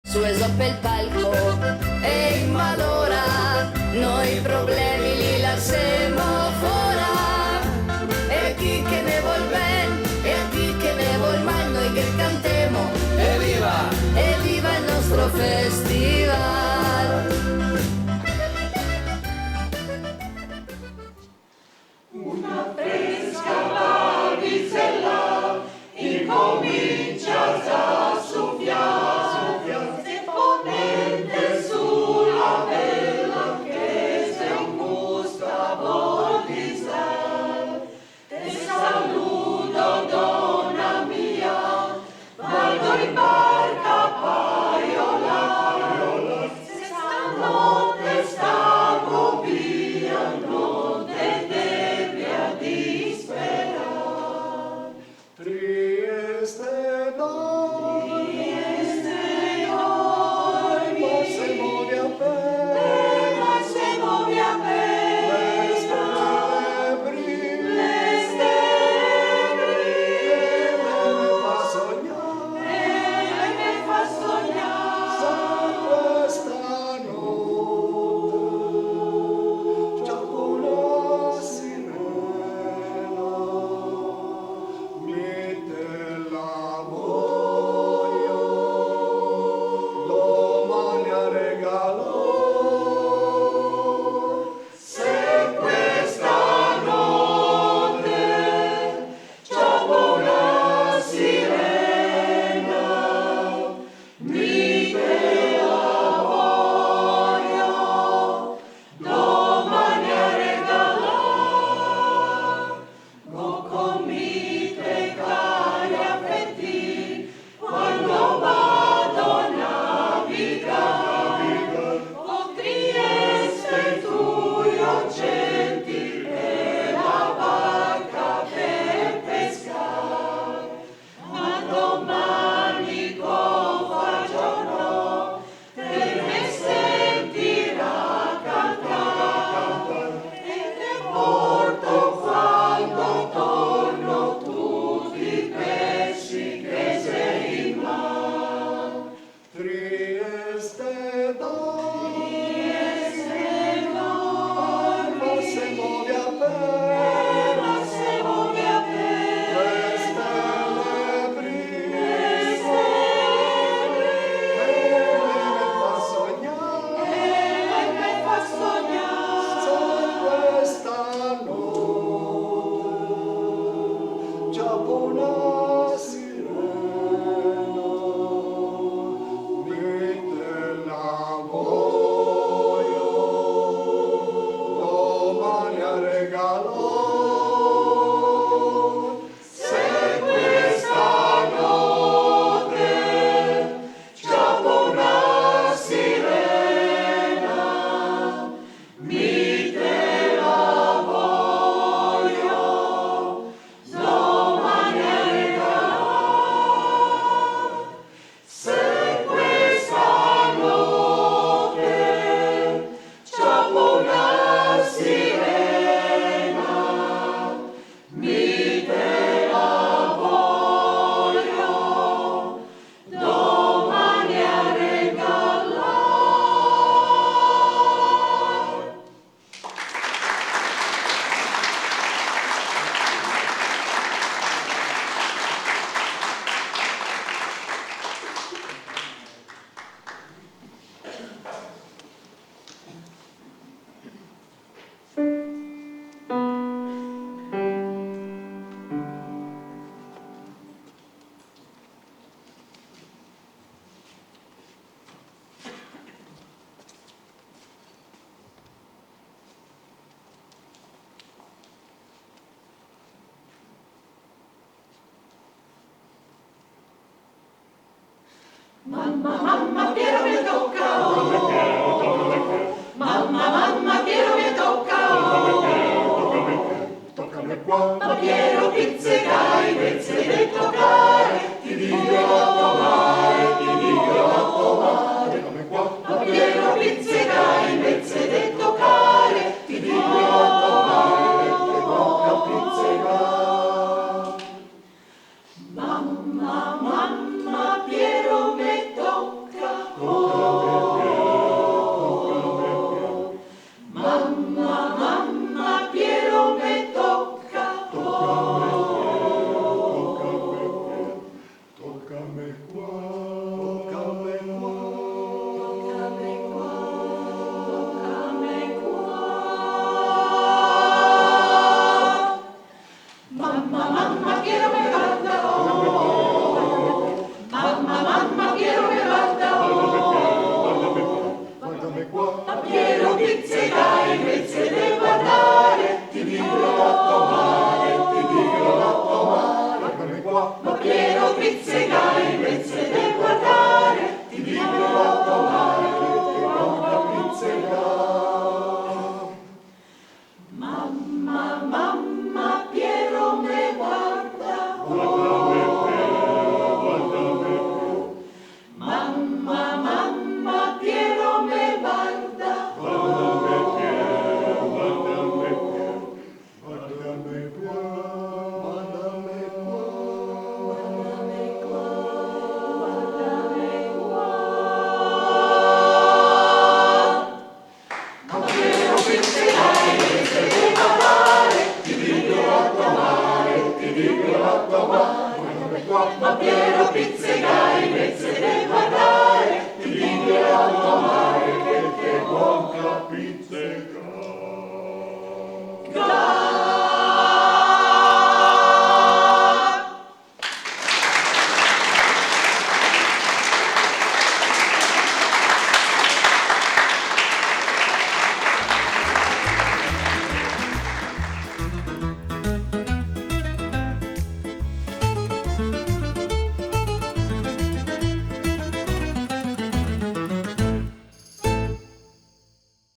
Su esoppe il palco e in malora noi i problemi li lasciamo fuori. E chi che ne vuol ben e a chi che ne vuol mal noi che cantemo evviva il nostro festival. Una fresca brisella incomincia a soffiare, se ponente sulla vela che se un gusto vuol star. Te saluto donna mia, vado in barca paiola, se stanotte stavo via non te devi a disperare. Trieste noi, ma se muove a le stelle me fa sognare, questa notte già una sirena mette la voglia, domani a regalò. se questa notte c'è una sirena, mi te la voglio domani a regalare. No comite cari affetti quando vado a navigare. O Trieste tu io senti e la barca per pescar. Ma domani cosa giorno te ne sentirà cantare e te porto quando torno tutti i pesci che sei in mar. Trieste noi, Noi, ma se muove a ma se muove a le te, stelle brillano. le stelle me fa sognare, Questa notte già una sirena mette la voglia, domani a regalò. se questa notte c'è una sirena, mi te la voglio domani a regalare. Se questa notte c'è una sirena, mi te la voglio domani a regalare. Mamma, mamma, Piero mi tocca, oh.